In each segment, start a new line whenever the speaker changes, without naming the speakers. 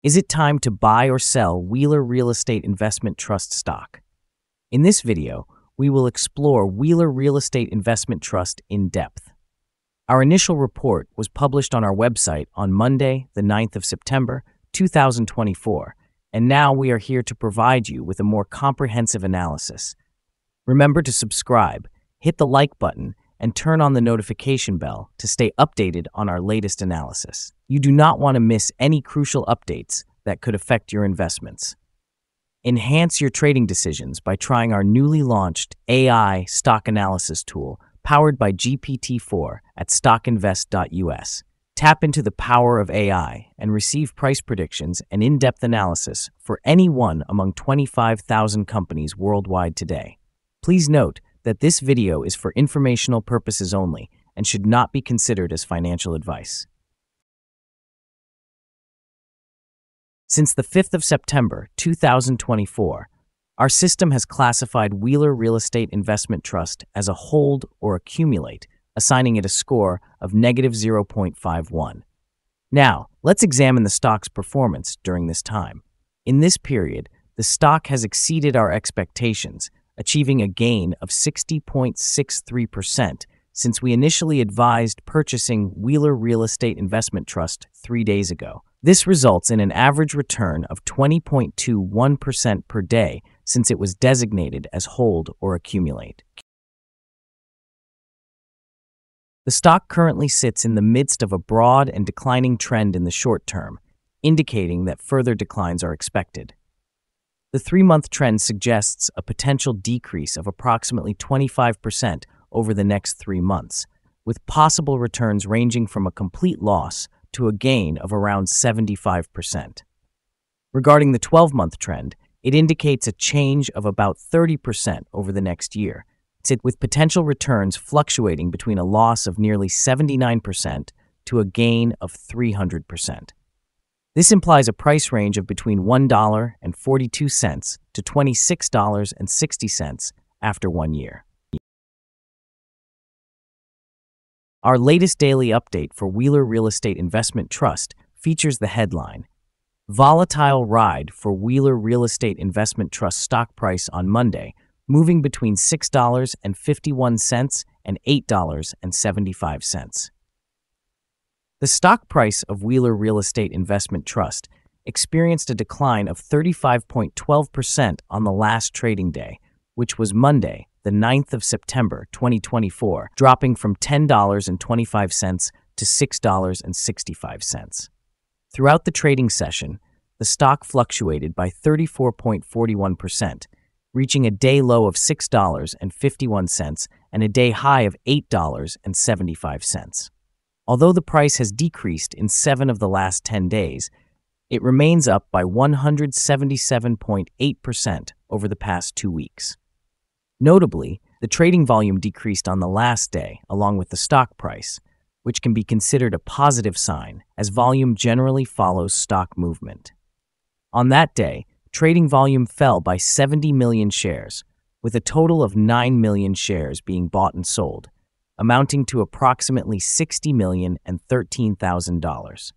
Is it time to buy or sell Wheeler Real Estate Investment Trust stock? In this video, we will explore Wheeler Real Estate Investment Trust in depth. Our initial report was published on our website on Monday, the 9th of September, 2024, and now we are here to provide you with a more comprehensive analysis. Remember to subscribe, hit the like button, and turn on the notification bell to stay updated on our latest analysis. You do not want to miss any crucial updates that could affect your investments. Enhance your trading decisions by trying our newly launched AI stock analysis tool powered by GPT-4 at StockInvest.us. Tap into the power of AI and receive price predictions and in-depth analysis for any one among 25,000 companies worldwide today. Please note that this video is for informational purposes only and should not be considered as financial advice. Since the 5th of September 2024, our system has classified Wheeler Real Estate Investment Trust as a hold or accumulate, assigning it a score of -0.51. Now, let's examine the stock's performance during this time. In this period, the stock has exceeded our expectations, achieving a gain of 60.63% since we initially advised purchasing Wheeler Real Estate Investment Trust 3 days ago. This results in an average return of 20.21% per day since it was designated as hold or accumulate. The stock currently sits in the midst of a broad and declining trend in the short term, indicating that further declines are expected. The 3-month trend suggests a potential decrease of approximately 25% over the next 3 months, with possible returns ranging from a complete loss to a gain of around 75%. Regarding the 12-month trend, it indicates a change of about 30% over the next year, with potential returns fluctuating between a loss of nearly 79% to a gain of 300%. This implies a price range of between $1.42 to $26.60 after 1 year. Our latest daily update for Wheeler Real Estate Investment Trust features the headline, "Volatile Ride for Wheeler Real Estate Investment Trust Stock Price on Monday, moving between $6.51 and $8.75. The stock price of Wheeler Real Estate Investment Trust experienced a decline of 35.12% on the last trading day, which was Monday, the 9th of September 2024, dropping from $10.25 to $6.65. Throughout the trading session, the stock fluctuated by 34.41%, reaching a day low of $6.51 and a day high of $8.75. Although the price has decreased in 7 of the last 10 days, it remains up by 177.8% over the past 2 weeks. Notably, the trading volume decreased on the last day along with the stock price, which can be considered a positive sign as volume generally follows stock movement. On that day, trading volume fell by 70 million shares, with a total of 9 million shares being bought and sold, amounting to approximately $60,013,000.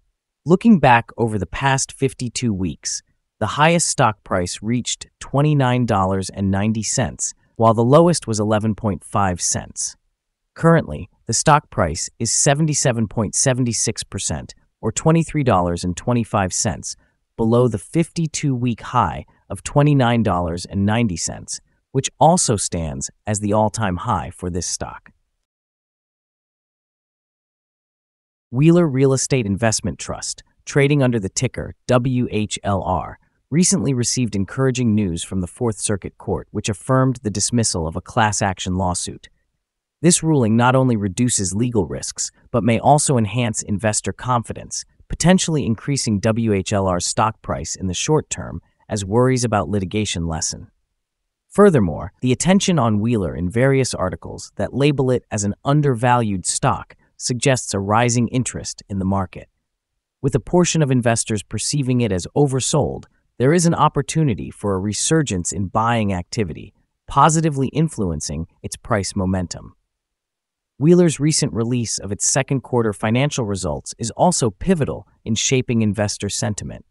Looking back over the past 52 weeks, the highest stock price reached $29.90, while the lowest was 11.5 cents. Currently, the stock price is 77.76%, or $23.25, below the 52-week high of $29.90, which also stands as the all-time high for this stock. Wheeler Real Estate Investment Trust, trading under the ticker WHLR, recently received encouraging news from the Fourth Circuit Court, which affirmed the dismissal of a class action lawsuit. This ruling not only reduces legal risks, but may also enhance investor confidence, potentially increasing WHLR's stock price in the short term as worries about litigation lessen. Furthermore, the attention on Wheeler in various articles that label it as an undervalued stock suggests a rising interest in the market. With a portion of investors perceiving it as oversold, there is an opportunity for a resurgence in buying activity, positively influencing its price momentum. Wheeler's recent release of its second quarter financial results is also pivotal in shaping investor sentiment.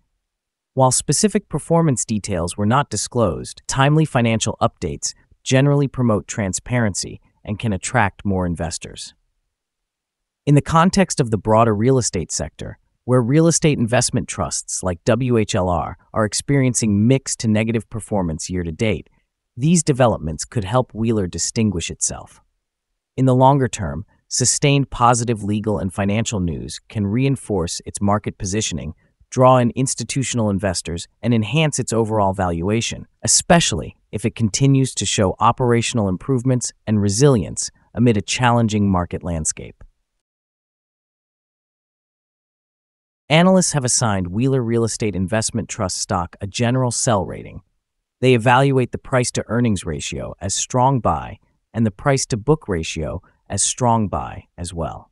While specific performance details were not disclosed, timely financial updates generally promote transparency and can attract more investors. In the context of the broader real estate sector, where real estate investment trusts like WHLR are experiencing mixed to negative performance year to date, these developments could help Wheeler distinguish itself. In the longer term, sustained positive legal and financial news can reinforce its market positioning, draw in institutional investors, and enhance its overall valuation, especially if it continues to show operational improvements and resilience amid a challenging market landscape. Analysts have assigned Wheeler Real Estate Investment Trust stock a general sell rating. They evaluate the price-to-earnings ratio as strong buy and the price-to-book ratio as strong buy as well.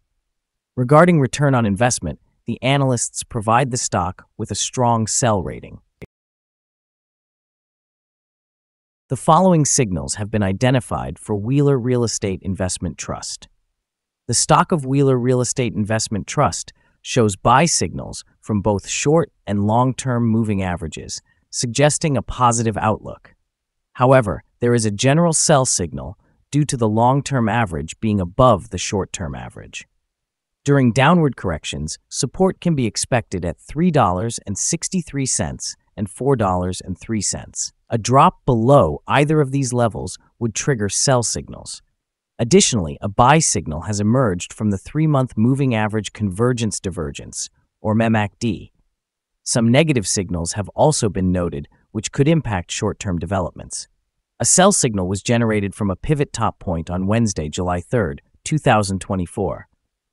Regarding return on investment, the analysts provide the stock with a strong sell rating. The following signals have been identified for Wheeler Real Estate Investment Trust. The stock of Wheeler Real Estate Investment Trust shows buy signals from both short and long-term moving averages, suggesting a positive outlook. However, there is a general sell signal due to the long-term average being above the short-term average. During downward corrections, support can be expected at $3.63 and $4.03. A drop below either of these levels would trigger sell signals. Additionally, a buy signal has emerged from the 3-month moving average convergence divergence, or MACD. Some negative signals have also been noted, which could impact short-term developments. A sell signal was generated from a pivot top point on Wednesday, July 3, 2024.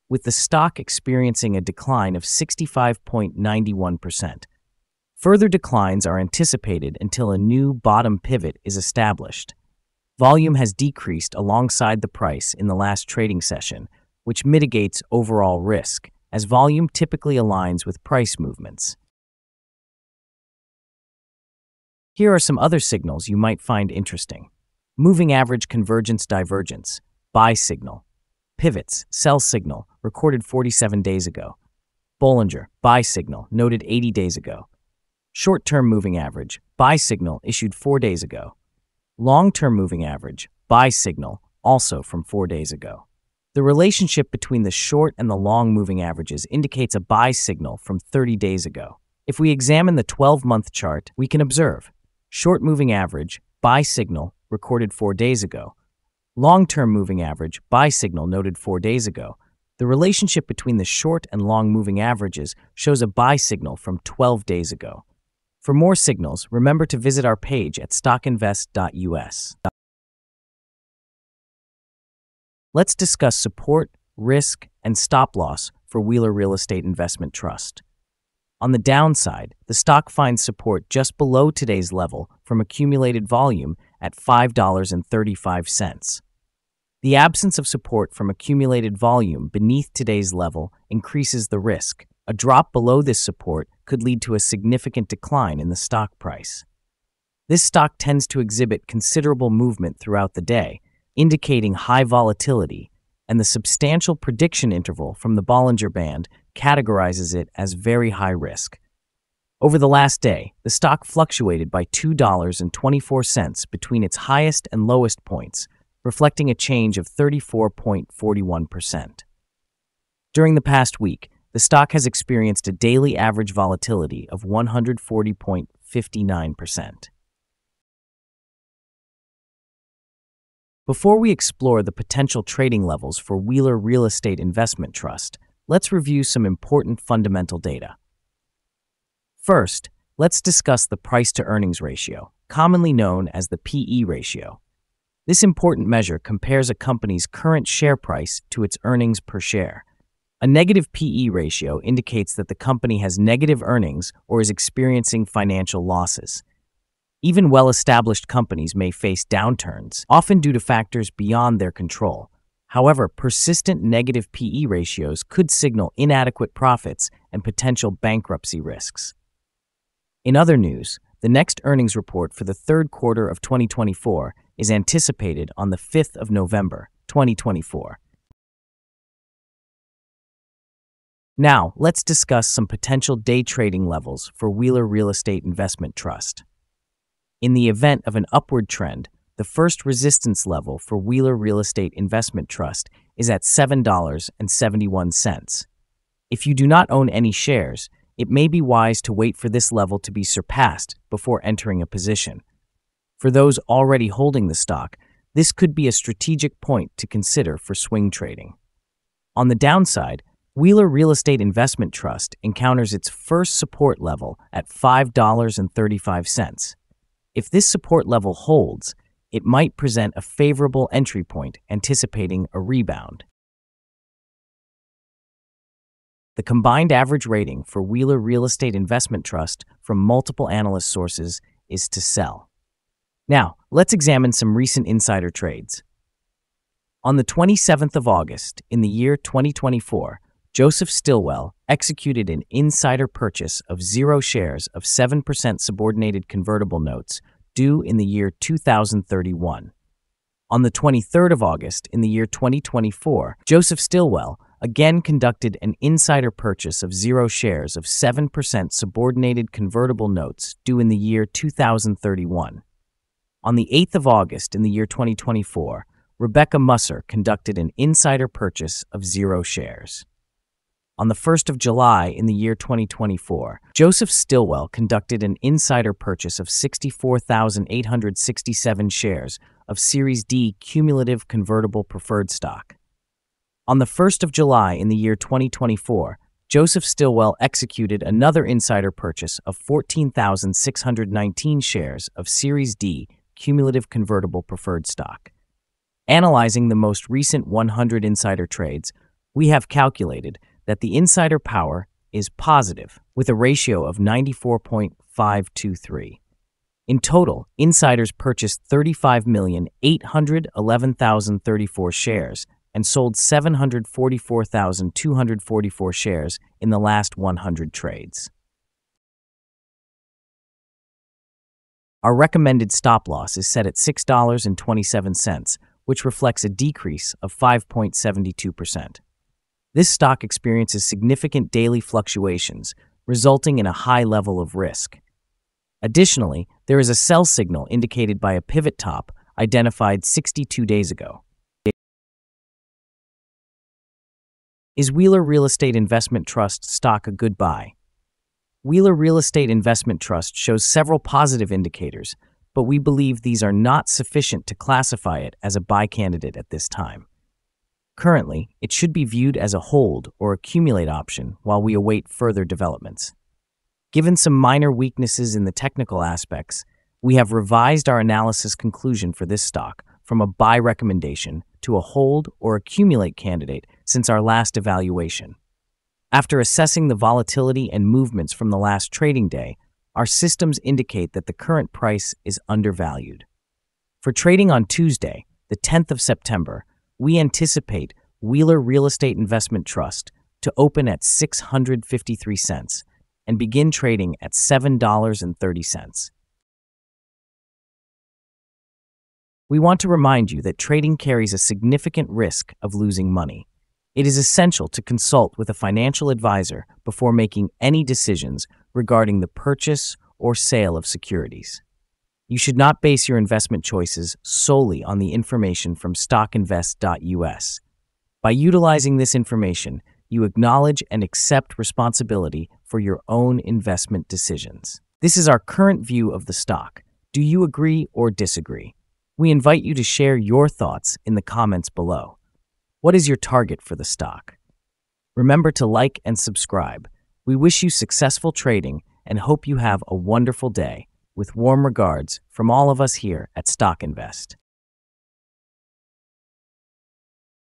With the stock experiencing a decline of 65.91%. Further declines are anticipated until a new bottom pivot is established. Volume has decreased alongside the price in the last trading session, which mitigates overall risk, as volume typically aligns with price movements. Here are some other signals you might find interesting. Moving average convergence divergence, buy signal. Pivots, sell signal, recorded 47 days ago. Bollinger, buy signal, noted 80 days ago. Short-term moving average, buy signal, issued 4 days ago. Long-term moving average, buy signal, also from 4 days ago. The relationship between the short and the long moving averages indicates a buy signal from 30 days ago. If we examine the 12-month chart, we can observe short moving average, buy signal, recorded 4 days ago. Long-term moving average, buy signal, noted 4 days ago. The relationship between the short and long moving averages shows a buy signal from 12 days ago. For more signals, remember to visit our page at StockInvest.us. Let's discuss support, risk, and stop loss for Wheeler Real Estate Investment Trust. On the downside, the stock finds support just below today's level from accumulated volume at $5.35. The absence of support from accumulated volume beneath today's level increases the risk. A drop below this support could lead to a significant decline in the stock price. This stock tends to exhibit considerable movement throughout the day, indicating high volatility, and the substantial prediction interval from the Bollinger Band categorizes it as very high risk. Over the last day, the stock fluctuated by $2.24 between its highest and lowest points, reflecting a change of 34.41%. During the past week, the stock has experienced a daily average volatility of 140.59%. Before we explore the potential trading levels for Wheeler Real Estate Investment Trust, let's review some important fundamental data. First, let's discuss the price-to-earnings ratio, commonly known as the PE ratio. This important measure compares a company's current share price to its earnings per share. A negative PE ratio indicates that the company has negative earnings or is experiencing financial losses. Even well-established companies may face downturns, often due to factors beyond their control. However, persistent negative PE ratios could signal inadequate profits and potential bankruptcy risks. In other news, the next earnings report for the third quarter of 2024 is anticipated on the 5th of November, 2024. Now, let's discuss some potential day trading levels for Wheeler Real Estate Investment Trust. In the event of an upward trend, the first resistance level for Wheeler Real Estate Investment Trust is at $7.71. If you do not own any shares, it may be wise to wait for this level to be surpassed before entering a position. For those already holding the stock, this could be a strategic point to consider for swing trading. On the downside, Wheeler Real Estate Investment Trust encounters its first support level at $5.35. If this support level holds, it might present a favorable entry point anticipating a rebound. The combined average rating for Wheeler Real Estate Investment Trust from multiple analyst sources is to sell. Now, let's examine some recent insider trades. On the 27th of August in the year 2024, Joseph Stilwell executed an insider purchase of 0 shares of 7% subordinated convertible notes due in the year 2031. On the 23rd of August in the year 2024, Joseph Stilwell again conducted an insider purchase of 0 shares of 7% subordinated convertible notes due in the year 2031. On the 8th of August in the year 2024, Rebecca Musser conducted an insider purchase of 0 shares. On the 1st of July in the year 2024, Joseph Stilwell conducted an insider purchase of 64,867 shares of Series D cumulative convertible preferred stock. On the 1st of July in the year 2024, Joseph Stilwell executed another insider purchase of 14,619 shares of Series D cumulative convertible preferred stock. Analyzing the most recent 100 insider trades, we have calculated that the insider power is positive, with a ratio of 94.523. In total, insiders purchased 35,811,034 shares and sold 744,244 shares in the last 100 trades. Our recommended stop loss is set at $6.27, which reflects a decrease of 5.72%. This stock experiences significant daily fluctuations, resulting in a high level of risk. Additionally, there is a sell signal indicated by a pivot top identified 62 days ago. Is Wheeler Real Estate Investment Trust stock a good buy? Wheeler Real Estate Investment Trust shows several positive indicators, but we believe these are not sufficient to classify it as a buy candidate at this time. Currently, it should be viewed as a hold or accumulate option while we await further developments. Given some minor weaknesses in the technical aspects, we have revised our analysis conclusion for this stock from a buy recommendation to a hold or accumulate candidate since our last evaluation. After assessing the volatility and movements from the last trading day, our systems indicate that the current price is undervalued. For trading on Tuesday, the 10th of September, we anticipate Wheeler Real Estate Investment Trust to open at 653 cents and begin trading at $7.30. We want to remind you that trading carries a significant risk of losing money. It is essential to consult with a financial advisor before making any decisions regarding the purchase or sale of securities. You should not base your investment choices solely on the information from StockInvest.us. By utilizing this information, you acknowledge and accept responsibility for your own investment decisions. This is our current view of the stock. Do you agree or disagree? We invite you to share your thoughts in the comments below. What is your target for the stock? Remember to like and subscribe. We wish you successful trading and hope you have a wonderful day. With warm regards from all of us here at StockInvest.